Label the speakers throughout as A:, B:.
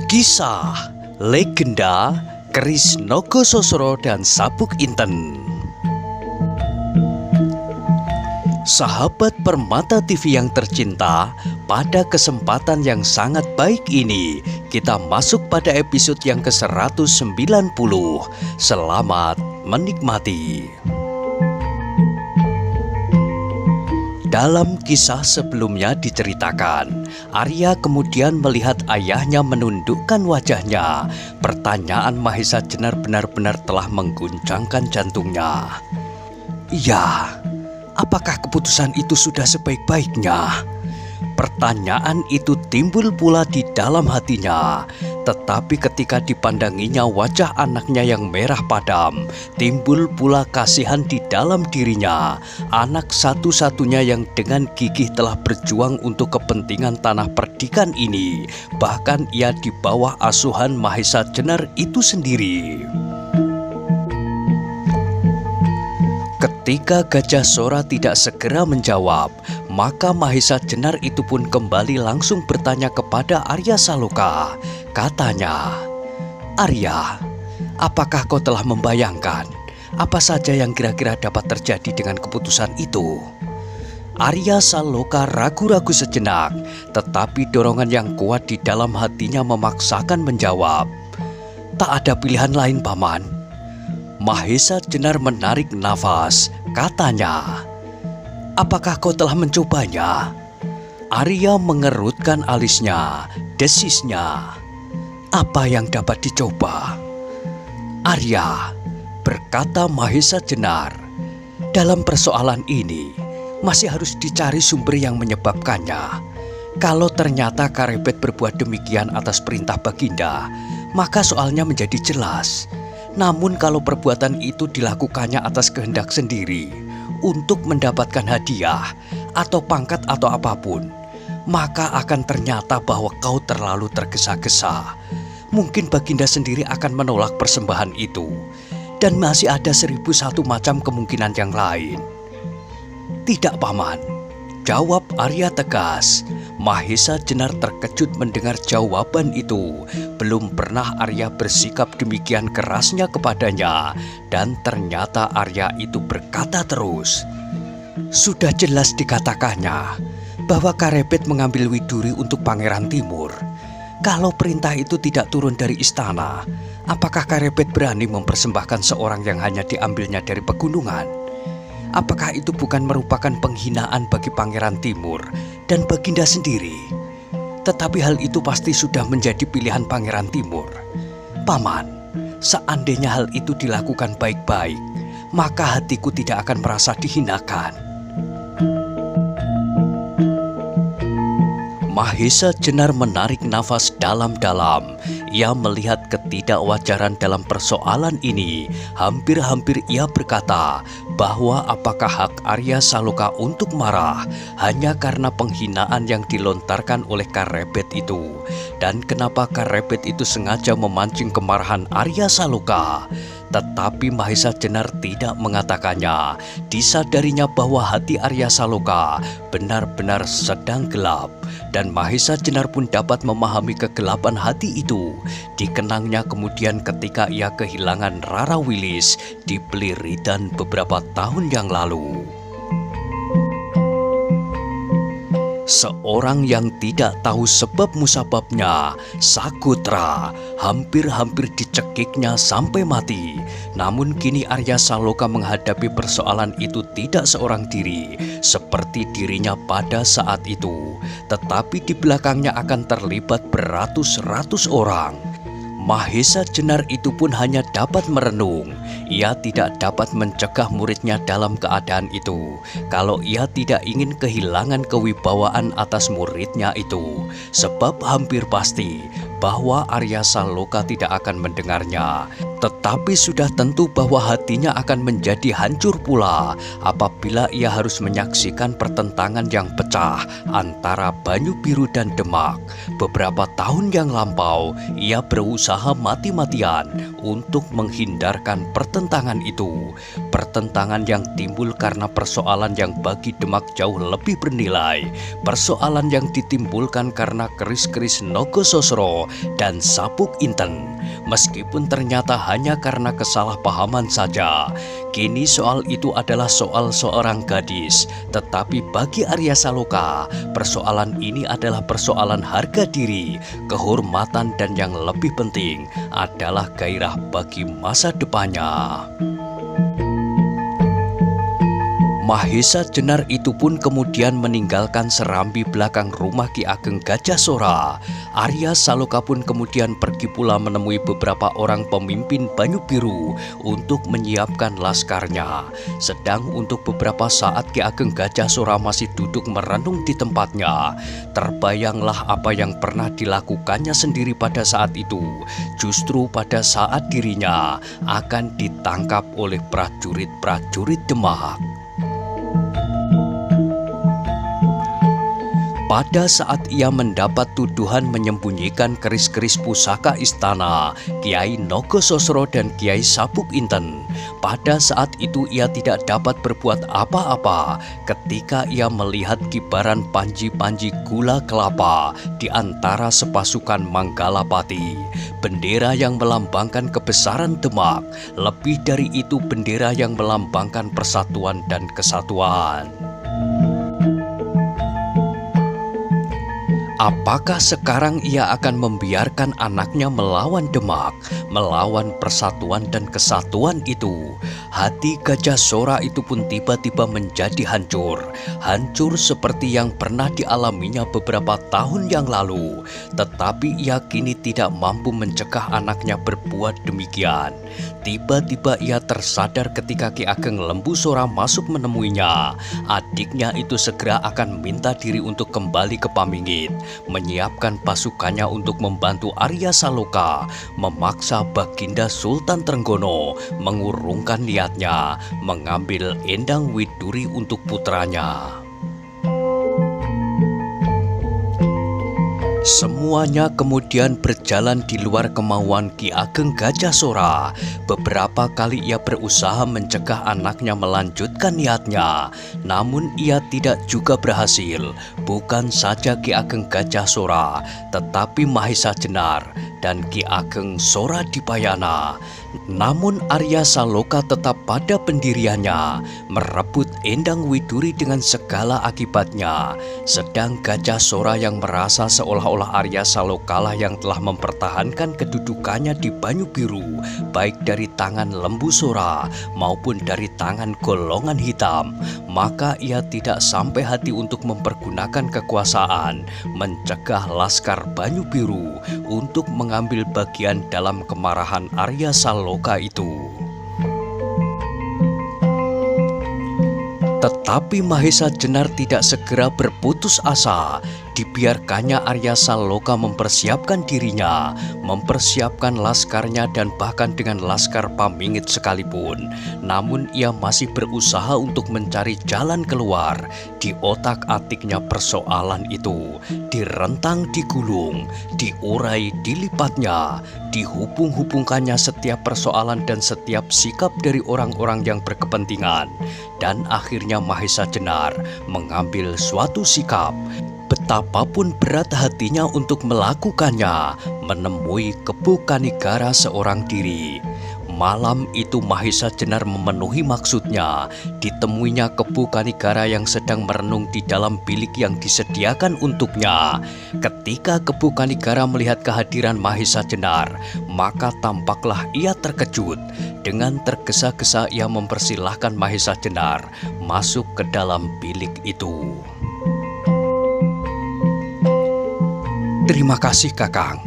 A: Kisah Legenda Keris Nogososro dan Sabuk Inten. Sahabat Permata TV yang tercinta, pada kesempatan yang sangat baik ini kita masuk pada episode yang ke-190. Selamat menikmati. Dalam kisah sebelumnya diceritakan, Arya kemudian melihat ayahnya menundukkan wajahnya. Pertanyaan Mahesa Jenar benar-benar telah mengguncangkan jantungnya. Iya, apakah keputusan itu sudah sebaik-baiknya? Pertanyaan itu timbul pula di dalam hatinya. Tetapi ketika dipandanginya wajah anaknya yang merah padam, timbul pula kasihan di dalam dirinya. Anak satu-satunya yang dengan gigih telah berjuang untuk kepentingan tanah perdikan ini. Bahkan ia di bawah asuhan Mahesa Jenar itu sendiri. Ketika Gajah Sora tidak segera menjawab, maka Mahesa Jenar itu pun kembali langsung bertanya kepada Arya Saloka. Katanya, "Arya, apakah kau telah membayangkan apa saja yang kira-kira dapat terjadi dengan keputusan itu?" Arya Saloka ragu-ragu sejenak, tetapi dorongan yang kuat di dalam hatinya memaksakan menjawab. "Tak ada pilihan lain, Paman." Mahesa Jenar menarik nafas, katanya, "Apakah kau telah mencobanya?" Arya mengerutkan alisnya, desisnya, "Apa yang dapat dicoba?" "Arya," berkata Mahesa Jenar, "dalam persoalan ini masih harus dicari sumber yang menyebabkannya. Kalau ternyata Karebet berbuat demikian atas perintah Baginda, maka soalnya menjadi jelas. Namun kalau perbuatan itu dilakukannya atas kehendak sendiri untuk mendapatkan hadiah atau pangkat atau apapun, maka akan ternyata bahwa kau terlalu tergesa-gesa. Mungkin Baginda sendiri akan menolak persembahan itu, dan masih ada 1001 macam kemungkinan yang lain." "Tidak, Paman," jawab Arya tegas. Mahesa Jenar terkejut mendengar jawaban itu. Belum pernah Arya bersikap demikian kerasnya kepadanya. Dan ternyata Arya itu berkata terus, "Sudah jelas dikatakannya bahwa Karebet mengambil Widuri untuk Pangeran Timur. Kalau perintah itu tidak turun dari istana, apakah Karebet berani mempersembahkan seorang yang hanya diambilnya dari pegunungan? Apakah itu bukan merupakan penghinaan bagi Pangeran Timur dan Baginda sendiri? Tetapi hal itu pasti sudah menjadi pilihan Pangeran Timur. Paman, seandainya hal itu dilakukan baik-baik, maka hatiku tidak akan merasa dihinakan." Mahesa Jenar menarik nafas dalam-dalam. Ia melihat ketidakwajaran dalam persoalan ini. Hampir-hampir ia berkata bahwa apakah hak Arya Saloka untuk marah hanya karena penghinaan yang dilontarkan oleh Karebet itu. Dan kenapa Karebet itu sengaja memancing kemarahan Arya Saloka. Tetapi Mahesa Jenar tidak mengatakannya. Disadarinya bahwa hati Arya Saloka benar-benar sedang gelap. Dan Mahesa Jenar pun dapat memahami kegelapan hati itu. Dikenangnya kemudian ketika ia kehilangan Rara Wilis di Peliridan beberapa tahun yang lalu. Seorang yang tidak tahu sebab musababnya, Sagotra, hampir-hampir dicekiknya sampai mati. Namun kini Arya Saloka menghadapi persoalan itu tidak seorang diri, seperti dirinya pada saat itu. Tetapi di belakangnya akan terlibat beratus-ratus orang. Mahesa Jenar itu pun hanya dapat merenung. Ia tidak dapat mencegah muridnya dalam keadaan itu. Kalau ia tidak ingin kehilangan kewibawaan atas muridnya itu. Sebab hampir pasti bahwa Arya Saloka tidak akan mendengarnya. Tetapi sudah tentu bahwa hatinya akan menjadi hancur pula apabila ia harus menyaksikan pertentangan yang pecah antara Banyu Biru dan Demak. Beberapa tahun yang lampau, ia berusaha mati-matian untuk menghindarkan pertentangan itu. Pertentangan yang timbul karena persoalan yang bagi Demak jauh lebih bernilai. Persoalan yang ditimbulkan karena keris-keris Nogososro dan Sabuk Inten. Meskipun ternyata hanya karena kesalahpahaman saja. Kini soal itu adalah soal seorang gadis. Tetapi bagi Arya Saloka, persoalan ini adalah persoalan harga diri, kehormatan, dan yang lebih penting adalah gairah bagi masa depannya. Mahesa Jenar itu pun kemudian meninggalkan serambi belakang rumah Ki Ageng Gajah Sora. Arya Saloka pun kemudian pergi pula menemui beberapa orang pemimpin Banyu Biru untuk menyiapkan laskarnya. Sedang untuk beberapa saat Ki Ageng Gajah Sora masih duduk merenung di tempatnya. Terbayanglah apa yang pernah dilakukannya sendiri pada saat itu. Justru pada saat dirinya akan ditangkap oleh prajurit-prajurit Demak. Pada saat ia mendapat tuduhan menyembunyikan keris-keris pusaka istana Kiai Nogososro dan Kiai Sabuk Inten, pada saat itu ia tidak dapat berbuat apa-apa ketika ia melihat kibaran panji-panji gula kelapa di antara sepasukan Manggalapati. Bendera yang melambangkan kebesaran Demak, lebih dari itu bendera yang melambangkan persatuan dan kesatuan. Apakah sekarang ia akan membiarkan anaknya melawan Demak, melawan persatuan dan kesatuan itu? Hati Gajah Sora itu pun tiba-tiba menjadi hancur. Hancur seperti yang pernah dialaminya beberapa tahun yang lalu. Tetapi ia kini tidak mampu mencegah anaknya berbuat demikian. Tiba-tiba ia tersadar ketika Ki Ageng Lembu Sora masuk menemuinya. Adiknya itu segera akan minta diri untuk kembali ke Pamingit, menyiapkan pasukannya untuk membantu Arya Saloka, memaksa Baginda Sultan Trenggono mengurungkan niatnya mengambil Endang Widuri untuk putranya. Semuanya kemudian berjalan di luar kemauan Ki Ageng Gajah Sora. Beberapa kali ia berusaha mencegah anaknya melanjutkan niatnya, namun ia tidak juga berhasil. Bukan saja Ki Ageng Gajah Sora, tetapi Mahesa Jenar dan Ki Ageng Sora Dipayana. Namun Arya Saloka tetap pada pendiriannya, merebut Endang Widuri dengan segala akibatnya. Sedang Gajah Sora yang merasa seolah-olah Arya Salokalah yang telah mempertahankan kedudukannya di Banyu Biru, baik dari tangan Lembu Sora maupun dari tangan golongan hitam, maka ia tidak sampai hati untuk mempergunakan kekuasaan, mencegah Laskar Banyu Biru untuk mengambil bagian dalam kemarahan Arya Saloka itu. Tetapi Mahesa Jenar tidak segera berputus asa. Dibiarkannya Arya Saloka mempersiapkan dirinya, mempersiapkan laskarnya dan bahkan dengan laskar Pamingit sekalipun. Namun ia masih berusaha untuk mencari jalan keluar. Di otak-atiknya persoalan itu direntang, digulung, diurai, dilipatnya, dihubung-hubungkannya setiap persoalan dan setiap sikap dari orang-orang yang berkepentingan. Dan akhirnya Mahesa Jenar mengambil suatu sikap. Betapapun berat hatinya untuk melakukannya, menemui Kepu Kanigara seorang diri. Malam itu Mahesa Jenar memenuhi maksudnya. Ditemuinya Kepu Kanigara yang sedang merenung di dalam bilik yang disediakan untuknya. Ketika Kepu Kanigara melihat kehadiran Mahesa Jenar, maka tampaklah ia terkejut. Dengan tergesa-gesa ia mempersilahkan Mahesa Jenar masuk ke dalam bilik itu. "Terima kasih Kakang,"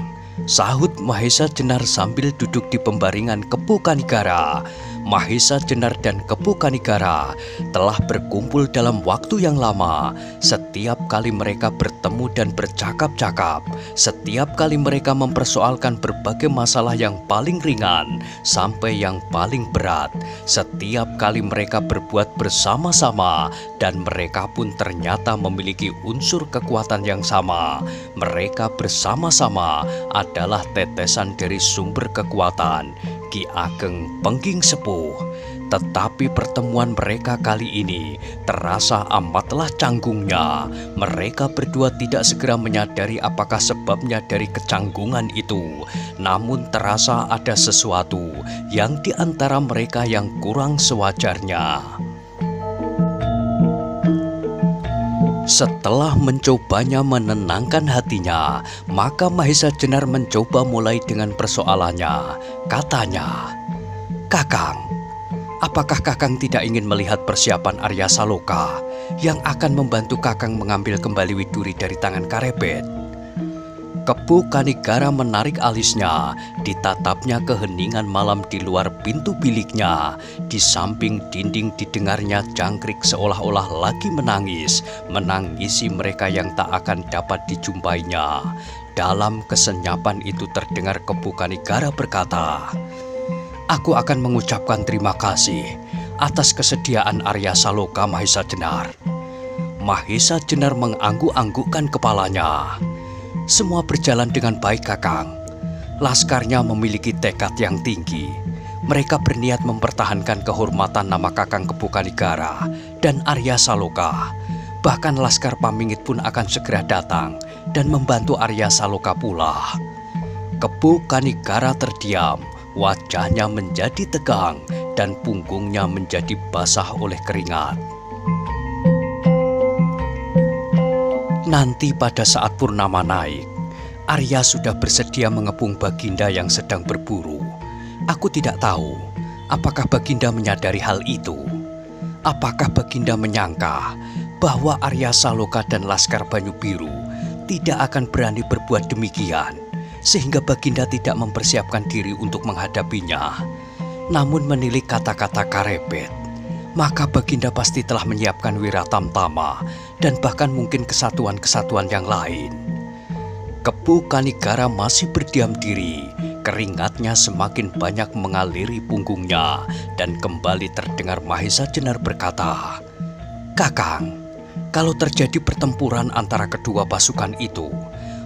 A: sahut Mahesa Jenar sambil duduk di pembaringan Kepu Kanigara. Mahesa Jenar dan Kepu Kanigara telah berkumpul dalam waktu yang lama. Setiap kali mereka bertemu dan bercakap-cakap, setiap kali mereka mempersoalkan berbagai masalah yang paling ringan sampai yang paling berat. Setiap kali mereka berbuat bersama-sama dan mereka pun ternyata memiliki unsur kekuatan yang sama. Mereka bersama-sama adalah tetesan dari sumber kekuatan. Ki Ageng Pengging Sepuh. Tetapi pertemuan mereka kali ini terasa amatlah canggungnya. Mereka berdua tidak segera menyadari apakah sebabnya dari kecanggungan itu. Namun terasa ada sesuatu yang di antara mereka yang kurang sewajarnya. Setelah mencobanya menenangkan hatinya, maka Mahesa Jenar mencoba mulai dengan persoalannya. Katanya, "Kakang, apakah Kakang tidak ingin melihat persiapan Arya Saloka yang akan membantu Kakang mengambil kembali Widuri dari tangan Karebet?" Kepu Kanigara menarik alisnya, ditatapnya keheningan malam di luar pintu biliknya. Di samping dinding didengarnya jangkrik seolah-olah lagi menangis, menangisi mereka yang tak akan dapat dijumpainya. Dalam kesenyapan itu terdengar Kepu Kanigara berkata, "Aku akan mengucapkan terima kasih atas kesediaan Arya Saloka, Mahesa Jenar." Mahesa Jenar mengangguk-anggukkan kepalanya. "Semua berjalan dengan baik, Kakang. Laskarnya memiliki tekad yang tinggi. Mereka berniat mempertahankan kehormatan nama Kakang Kepu Kanigara dan Arya Saloka. Bahkan Laskar Pamingit pun akan segera datang dan membantu Arya Saloka pula." Kepu Kanigara terdiam, wajahnya menjadi tegang dan punggungnya menjadi basah oleh keringat. Nanti pada saat purnama naik, Arya sudah bersedia mengepung Baginda yang sedang berburu. Aku tidak tahu apakah Baginda menyadari hal itu. Apakah Baginda menyangka bahwa Arya Saloka dan Laskar Banyu Biru tidak akan berani berbuat demikian, sehingga Baginda tidak mempersiapkan diri untuk menghadapinya? Namun menilik kata-kata Karebet, maka Baginda pasti telah menyiapkan Wiratamtama dan bahkan mungkin kesatuan-kesatuan yang lain. Kepu Kanigara masih berdiam diri, keringatnya semakin banyak mengaliri punggungnya, dan kembali terdengar Mahesa Jenar berkata, "Kakang, kalau terjadi pertempuran antara kedua pasukan itu,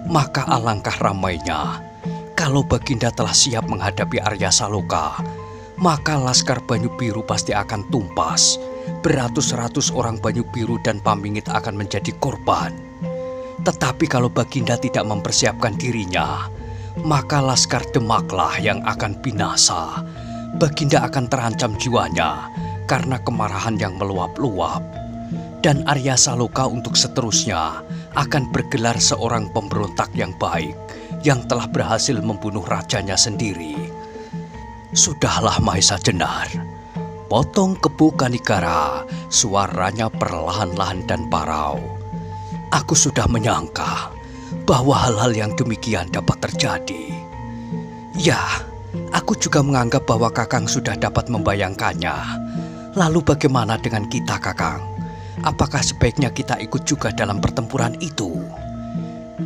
A: maka alangkah ramainya. Kalau Baginda telah siap menghadapi Arya Saloka, maka Laskar Banyu Biru pasti akan tumpas. Beratus-ratus orang Banyu Biru dan Pamingit akan menjadi korban. Tetapi kalau Baginda tidak mempersiapkan dirinya, maka Laskar Demaklah yang akan binasa. Baginda akan terancam jiwanya karena kemarahan yang meluap-luap. Dan Arya Saloka untuk seterusnya akan bergelar seorang pemberontak yang baik yang telah berhasil membunuh rajanya sendiri." "Sudahlah Mahesa Jenar," potong Kepu Kanigara, suaranya perlahan-lahan dan parau. "Aku sudah menyangka bahwa hal-hal yang demikian dapat terjadi. Ya, aku juga menganggap bahwa Kakang sudah dapat membayangkannya. Lalu bagaimana dengan kita, Kakang? Apakah sebaiknya kita ikut juga dalam pertempuran itu?"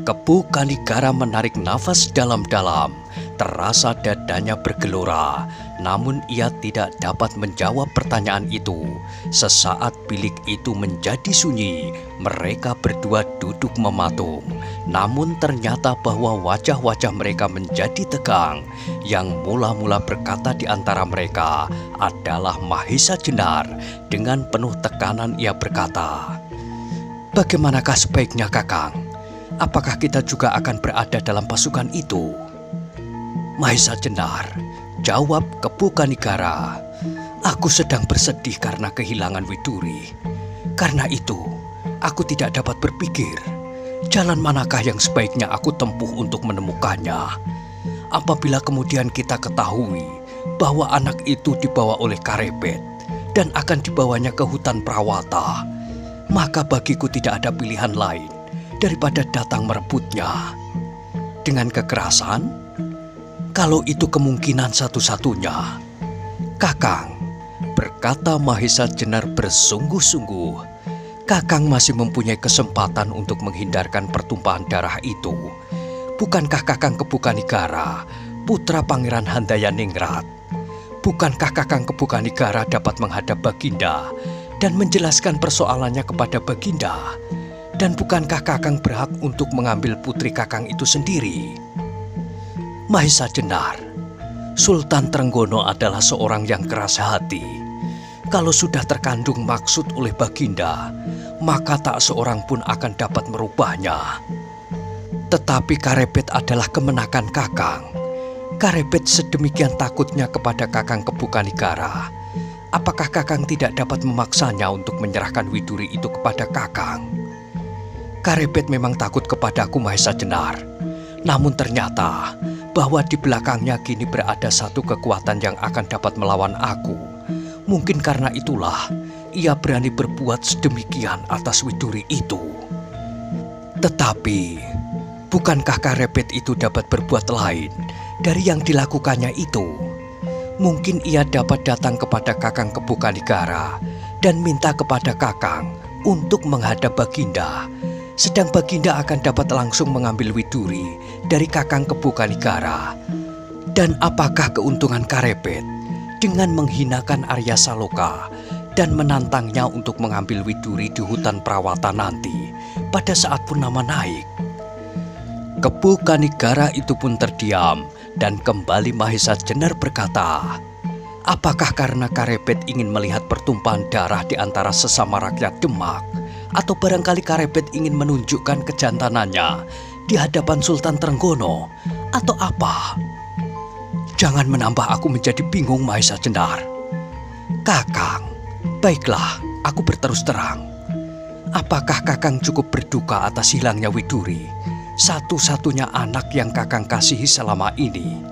A: Kepu Kanigara menarik nafas dalam-dalam. Terasa dadanya bergelora, namun ia tidak dapat menjawab pertanyaan itu. Sesaat bilik itu menjadi sunyi. Mereka berdua duduk mematung. Namun ternyata bahwa wajah-wajah mereka menjadi tegang. Yang mula-mula berkata di antara mereka adalah Mahesa Jenar. Dengan penuh tekanan ia berkata, "Bagaimanakah sebaiknya, Kakang? Apakah kita juga akan berada dalam pasukan itu?" "Mahesa Jenar," jawab Kepu Kanigara, "aku sedang bersedih karena kehilangan Widuri. Karena itu, aku tidak dapat berpikir jalan manakah yang sebaiknya aku tempuh untuk menemukannya. Apabila kemudian kita ketahui bahwa anak itu dibawa oleh Karebet dan akan dibawanya ke hutan Prawata, maka bagiku tidak ada pilihan lain daripada datang merebutnya. Dengan kekerasan, kalau itu kemungkinan satu-satunya." "Kakang," berkata Mahesa Jenar bersungguh-sungguh, "Kakang masih mempunyai kesempatan untuk menghindarkan pertumpahan darah itu. Bukankah Kakang Kepu Kanigara, putra Pangeran Handayaningrat? Bukankah Kakang Kepu Kanigara dapat menghadap Baginda dan menjelaskan persoalannya kepada Baginda? Dan bukankah Kakang berhak untuk mengambil putri Kakang itu sendiri?" "Mahesa Jenar, Sultan Trenggono adalah seorang yang keras hati. Kalau sudah terkandung maksud oleh Baginda, maka tak seorang pun akan dapat merubahnya. Tetapi Karebet adalah kemenakan Kakang. Karebet sedemikian takutnya kepada Kakang Kebukanigara. Apakah Kakang tidak dapat memaksanya untuk menyerahkan Widuri itu kepada Kakang? Karebet memang takut kepadaku, Mahesa Jenar. Namun ternyata bahwa di belakangnya kini berada satu kekuatan yang akan dapat melawan aku. Mungkin karena itulah ia berani berbuat sedemikian atas Widuri itu. Tetapi, bukankah Karebet itu dapat berbuat lain dari yang dilakukannya itu? Mungkin ia dapat datang kepada Kakang Kebukanigara dan minta kepada Kakang untuk menghadap Baginda. Sedang Baginda akan dapat langsung mengambil Widuri dari Kakang Kebukanigara. Dan apakah keuntungan Karebet dengan menghinakan Arya Saloka dan menantangnya untuk mengambil Widuri di hutan perawatan nanti pada saat purnama naik? Kebukanigara itu pun terdiam dan kembali Mahesa Jenar berkata, apakah karena Karebet ingin melihat pertumpahan darah di antara sesama rakyat Demak? Atau barangkali Karebet ingin menunjukkan kejantanannya di hadapan Sultan Trenggono? Atau apa? Jangan menambah aku menjadi bingung, Mahesa Jenar. Kakang, baiklah, aku berterus terang. Apakah Kakang cukup berduka atas hilangnya Widuri, satu-satunya anak yang Kakang kasihi selama ini?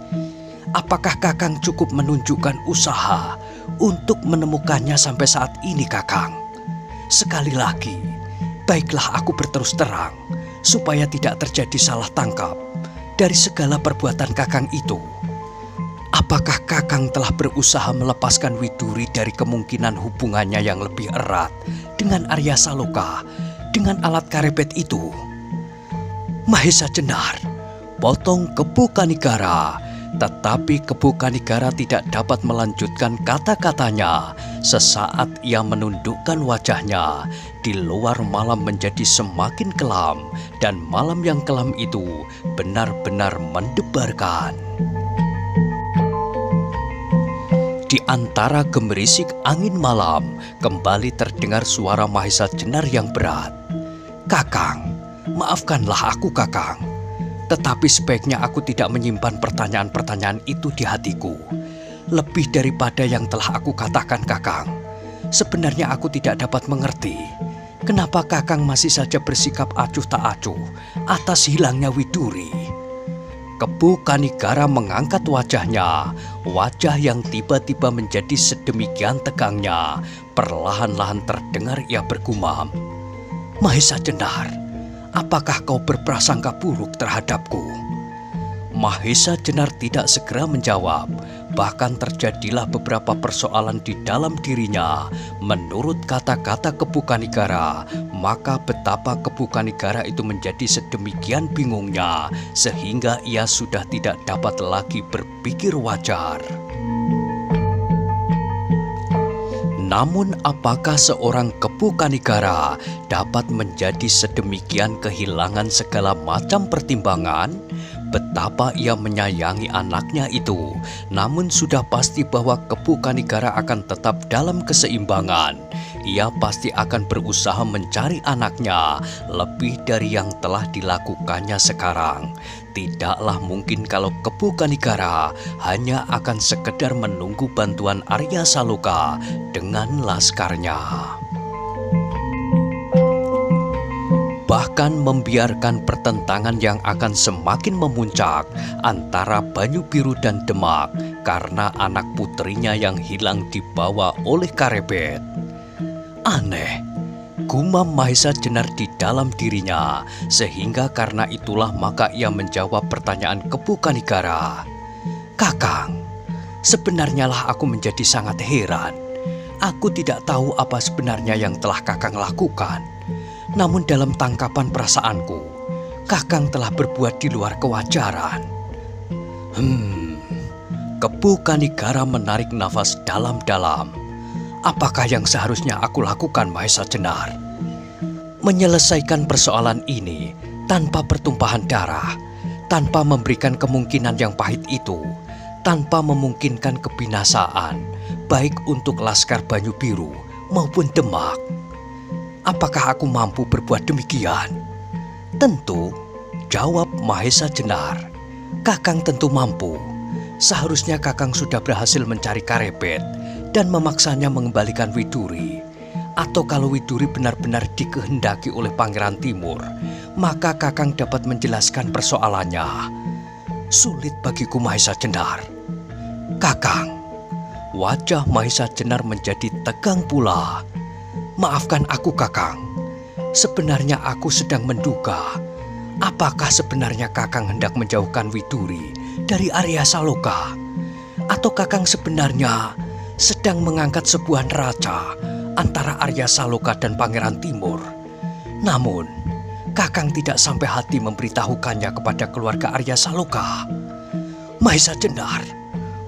A: Apakah Kakang cukup menunjukkan usaha untuk menemukannya sampai saat ini, Kakang? Sekali lagi, baiklah aku berterus terang, supaya tidak terjadi salah tangkap dari segala perbuatan Kakang itu. Apakah Kakang telah berusaha melepaskan Widuri dari kemungkinan hubungannya yang lebih erat dengan Arya Saloka, dengan alat Karebet itu? Mahesa Jenar, potong Kebukanigara. Tetapi Kebukanigara tidak dapat melanjutkan kata-katanya sesaat ia menundukkan wajahnya. Di luar malam menjadi semakin kelam dan malam yang kelam itu benar-benar mendebarkan. Di antara gemerisik angin malam kembali terdengar suara Mahesa Jenar yang berat. Kakang, maafkanlah aku, Kakang. Tetapi sebaiknya aku tidak menyimpan pertanyaan-pertanyaan itu di hatiku. Lebih daripada yang telah aku katakan, Kakang. Sebenarnya aku tidak dapat mengerti kenapa Kakang masih saja bersikap acuh tak acuh atas hilangnya Widuri. Kebukanigara mengangkat wajahnya, wajah yang tiba-tiba menjadi sedemikian tegangnya. Perlahan-lahan terdengar ia bergumam, Mahesa Jenar, apakah kau berprasangka buruk terhadapku? Mahesa Jenar tidak segera menjawab. Bahkan terjadilah beberapa persoalan di dalam dirinya. Menurut kata-kata Kebukanigara, maka betapa Kebukanigara itu menjadi sedemikian bingungnya sehingga ia sudah tidak dapat lagi berpikir wajar. Namun apakah seorang Kebukanigara dapat menjadi sedemikian kehilangan segala macam pertimbangan? Betapa ia menyayangi anaknya itu, namun sudah pasti bahwa Kebukanigara akan tetap dalam keseimbangan. Ia pasti akan berusaha mencari anaknya lebih dari yang telah dilakukannya sekarang. Tidaklah mungkin kalau Kebukanigara hanya akan sekedar menunggu bantuan Arya Saloka dengan laskarnya. Bahkan membiarkan pertentangan yang akan semakin memuncak antara Banyu Biru dan Demak karena anak putrinya yang hilang dibawa oleh Karebet. Aneh, gumam Mahesa Jenar di dalam dirinya, sehingga karena itulah maka ia menjawab pertanyaan Kebukanigara. Kakang, sebenarnya lah aku menjadi sangat heran. Aku tidak tahu apa sebenarnya yang telah Kakang lakukan. Namun dalam tangkapan perasaanku, Kakang telah berbuat di luar kewajaran. Kebukanigara menarik nafas dalam-dalam. Apakah yang seharusnya aku lakukan, Mahesa Jenar? Menyelesaikan persoalan ini tanpa pertumpahan darah, tanpa memberikan kemungkinan yang pahit itu, tanpa memungkinkan kebinasaan, baik untuk Laskar Banyu Biru maupun Demak. Apakah aku mampu berbuat demikian? Tentu, jawab Mahesa Jenar. Kakang tentu mampu. Seharusnya Kakang sudah berhasil mencari Karebet dan memaksanya mengembalikan Widuri. Atau kalau Widuri benar-benar dikehendaki oleh Pangeran Timur, maka Kakang dapat menjelaskan persoalannya. Sulit bagiku, Mahesa Jenar. Kakang, wajah Mahesa Jenar menjadi tegang pula. Maafkan aku, Kakang. Sebenarnya aku sedang menduga, apakah sebenarnya Kakang hendak menjauhkan Widuri dari Arya Saloka? Atau Kakang sebenarnya sedang mengangkat sebuah neraca antara Arya Saloka dan Pangeran Timur? Namun, Kakang tidak sampai hati memberitahukannya kepada keluarga Arya Saloka. Mahesa Jenar,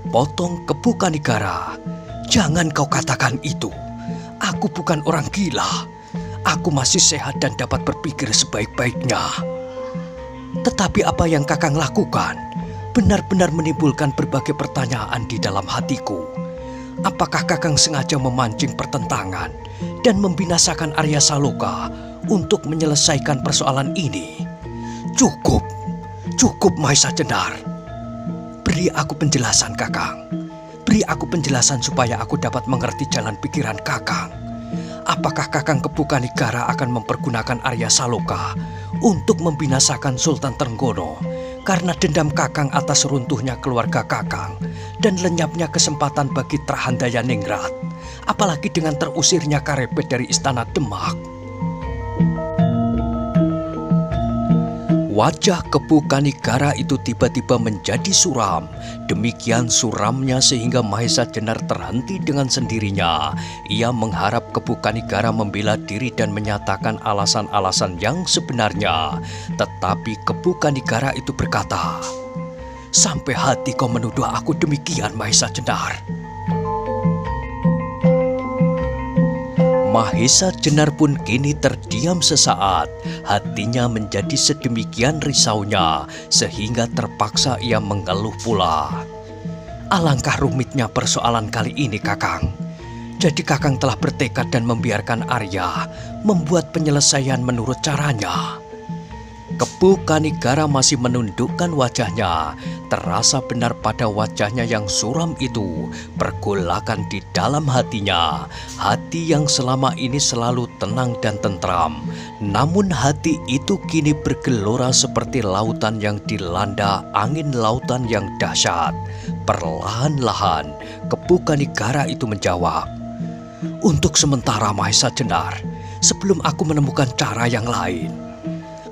A: potong Kepu Kanigara. Jangan kau katakan itu. Aku bukan orang gila. Aku masih sehat dan dapat berpikir sebaik-baiknya. Tetapi apa yang Kakang lakukan benar-benar menimbulkan berbagai pertanyaan di dalam hatiku. Apakah Kakang sengaja memancing pertentangan dan membinasakan Arya Saloka untuk menyelesaikan persoalan ini? Cukup, cukup Mahesa Jenar. Beri aku penjelasan, Kakang. Beri aku penjelasan supaya aku dapat mengerti jalan pikiran Kakang. Apakah Kakang Kepu Kanigara akan mempergunakan Arya Saloka untuk membinasakan Sultan Trenggono karena dendam Kakang atas runtuhnya keluarga Kakang dan lenyapnya kesempatan bagi Trahandaya Ningrat, apalagi dengan terusirnya Karebet dari Istana Demak? Wajah Kepu Kanigara itu tiba-tiba menjadi suram. Demikian suramnya sehingga Mahesa Jenar terhenti dengan sendirinya. Ia mengharap Kepu Kanigara membela diri dan menyatakan alasan-alasan yang sebenarnya. Tetapi Kepu Kanigara itu berkata, "Sampai hati kau menuduh aku demikian, Mahesa Jenar." Mahesa Jenar pun kini terdiam sesaat. Hatinya menjadi sedemikian risaunya sehingga terpaksa ia mengeluh pula. Alangkah rumitnya persoalan kali ini, Kakang. Jadi Kakang telah bertekad dan membiarkan Arya membuat penyelesaian menurut caranya. Kepu Kanigara masih menundukkan wajahnya. Terasa benar pada wajahnya yang suram itu pergolakan di dalam hatinya. Hati yang selama ini selalu tenang dan tentram. Namun hati itu kini bergelora seperti lautan yang dilanda angin lautan yang dahsyat. Perlahan-lahan Kepu Kanigara itu menjawab, "Untuk sementara, Mahesa Jenar, sebelum aku menemukan cara yang lain."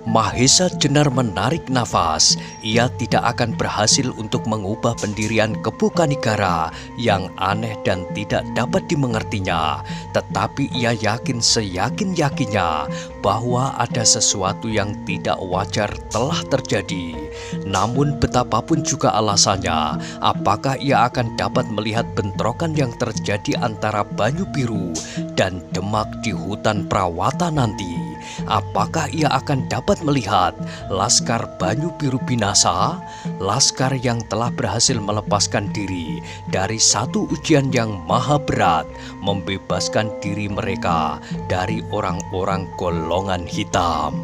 A: Mahesa Jenar menarik nafas. Ia tidak akan berhasil untuk mengubah pendirian Kepu Kanigara yang aneh dan tidak dapat dimengertinya. Tetapi ia yakin seyakin-yakinnya bahwa ada sesuatu yang tidak wajar telah terjadi. Namun betapapun juga alasannya, apakah ia akan dapat melihat bentrokan yang terjadi antara Banyu Biru dan Demak di hutan Prawata nanti? Apakah ia akan dapat melihat Laskar Banyu Biru binasa? Laskar yang telah berhasil melepaskan diri dari satu ujian yang maha berat, membebaskan diri mereka dari orang-orang golongan hitam.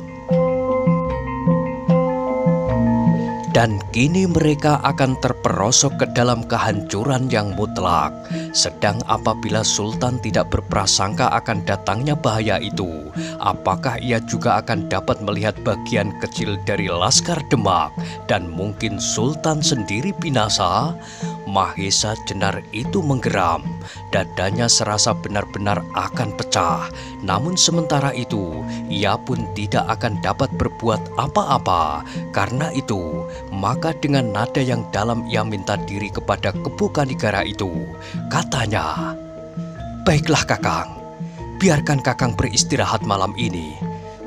A: Dan kini mereka akan terperosok ke dalam kehancuran yang mutlak. Sedang apabila Sultan tidak berprasangka akan datangnya bahaya itu, apakah ia juga akan dapat melihat bagian kecil dari Laskar Demak dan mungkin Sultan sendiri binasa? Mahesa Jenar itu menggeram. Dadanya serasa benar-benar akan pecah. Namun sementara itu, ia pun tidak akan dapat berbuat apa-apa. Karena itu, maka dengan nada yang dalam ia minta diri kepada Kepu Kanigara itu. Katanya, "Baiklah Kakang, biarkan Kakang beristirahat malam ini.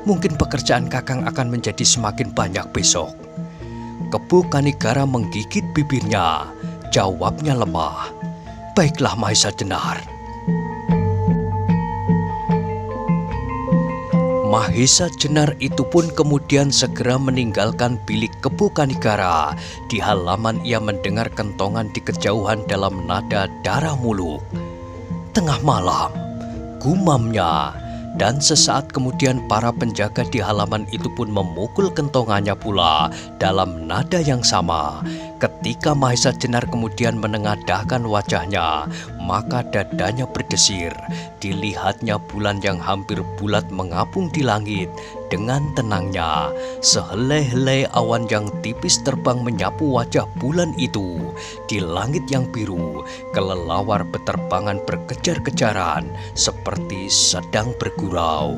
A: Mungkin pekerjaan Kakang akan menjadi semakin banyak besok." Kepu Kanigara menggigit bibirnya. Jawabnya lemah, "Baiklah Mahesa Jenar." Mahesa Jenar itu pun kemudian segera meninggalkan bilik Kebu Kanigara. Di halaman ia mendengar kentongan di kejauhan dalam nada darah muluk. Tengah malam, gumamnya. Dan sesaat kemudian para penjaga di halaman itu pun memukul kentongannya pula dalam nada yang sama. Ketika Mahesa Jenar kemudian menengadahkan wajahnya, maka dadanya berdesir. Dilihatnya bulan yang hampir bulat mengapung di langit dengan tenangnya. Sehelai-helai awan yang tipis terbang menyapu wajah bulan itu. Di langit yang biru, kelelawar beterbangan berkejar-kejaran seperti sedang bergurau.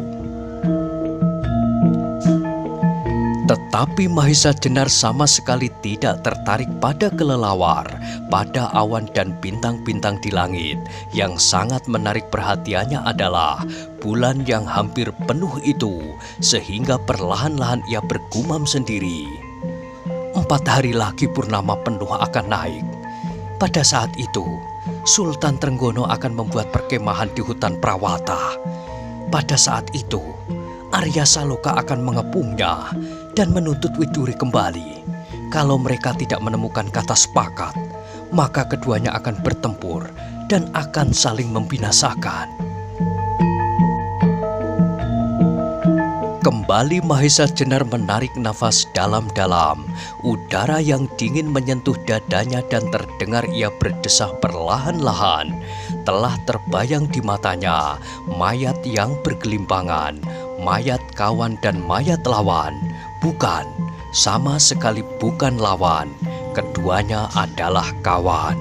A: Tetapi Mahesa Jenar sama sekali tidak tertarik pada kelelawar, pada awan dan bintang-bintang di langit. Yang sangat menarik perhatiannya adalah bulan yang hampir penuh itu, sehingga perlahan-lahan ia bergumam sendiri. 4 hari lagi purnama penuh akan naik. Pada saat itu, Sultan Trenggono akan membuat perkemahan di hutan Prawata. Pada saat itu, Arya Saloka akan mengepungnya dan menuntut Widuri kembali. Kalau mereka tidak menemukan kata sepakat, maka keduanya akan bertempur dan akan saling membinasakan. Kembali Mahesa Jenar menarik nafas dalam-dalam. Udara yang dingin menyentuh dadanya dan terdengar ia berdesah perlahan-lahan. Telah terbayang di matanya mayat yang bergelimpangan, mayat kawan dan mayat lawan. Bukan, sama sekali bukan lawan. Keduanya adalah kawan.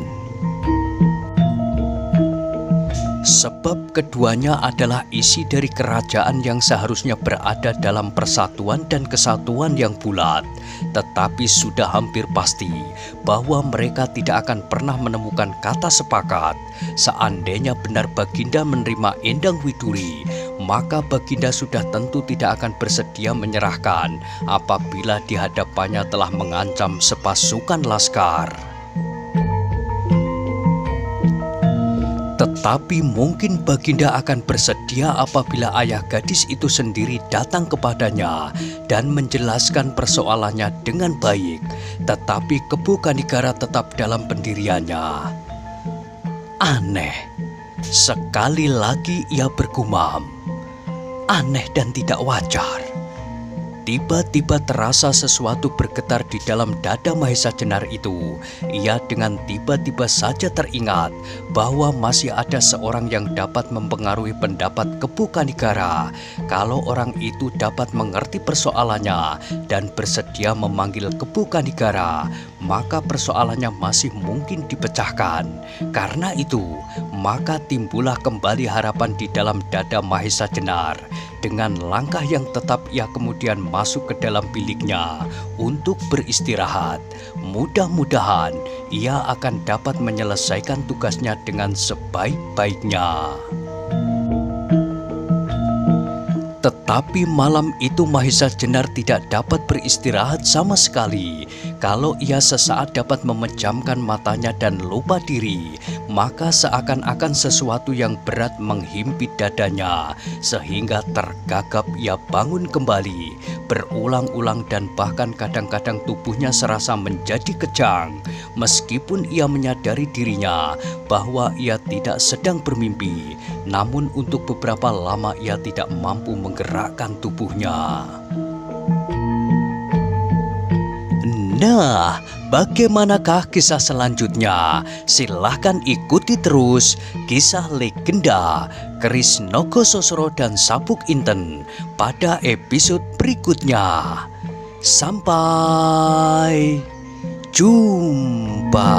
A: Sebab keduanya adalah isi dari kerajaan yang seharusnya berada dalam persatuan dan kesatuan yang bulat. Tetapi sudah hampir pasti bahwa mereka tidak akan pernah menemukan kata sepakat. Seandainya benar Baginda menerima Endang Widuri, maka Baginda sudah tentu tidak akan bersedia menyerahkan apabila di hadapannya telah mengancam sepasukan laskar. Tetapi mungkin Baginda akan bersedia apabila ayah gadis itu sendiri datang kepadanya dan menjelaskan persoalannya dengan baik. Tetapi Kebu Kanigara tetap dalam pendiriannya. Aneh, sekali lagi ia bergumam. Aneh dan tidak wajar. Tiba-tiba terasa sesuatu bergetar di dalam dada Mahesa Jenar itu. Ia dengan tiba-tiba saja teringat bahwa masih ada seorang yang dapat mempengaruhi pendapat Kebu Kanigara. Kalau orang itu dapat mengerti persoalannya dan bersedia memanggil Kebu Kanigara, maka persoalannya masih mungkin dipecahkan. Karena itu, maka timbullah kembali harapan di dalam dada Mahesa Jenar. Dengan langkah yang tetap ia kemudian masuk ke dalam biliknya untuk beristirahat. Mudah-mudahan ia akan dapat menyelesaikan tugasnya dengan sebaik-baiknya. Tetapi malam itu Mahesa Jenar tidak dapat beristirahat sama sekali. Kalau ia sesaat dapat memejamkan matanya dan lupa diri, maka seakan-akan sesuatu yang berat menghimpit dadanya, sehingga tergagap ia bangun kembali, berulang-ulang dan bahkan kadang-kadang tubuhnya serasa menjadi kejang. Meskipun ia menyadari dirinya bahwa ia tidak sedang bermimpi, namun untuk beberapa lama ia tidak mampu menggerakkan tubuhnya. Nah, bagaimanakah kisah selanjutnya? Silahkan ikuti terus kisah legenda Keris Nogososro dan Sabuk Inten pada episode berikutnya. Sampai jumpa.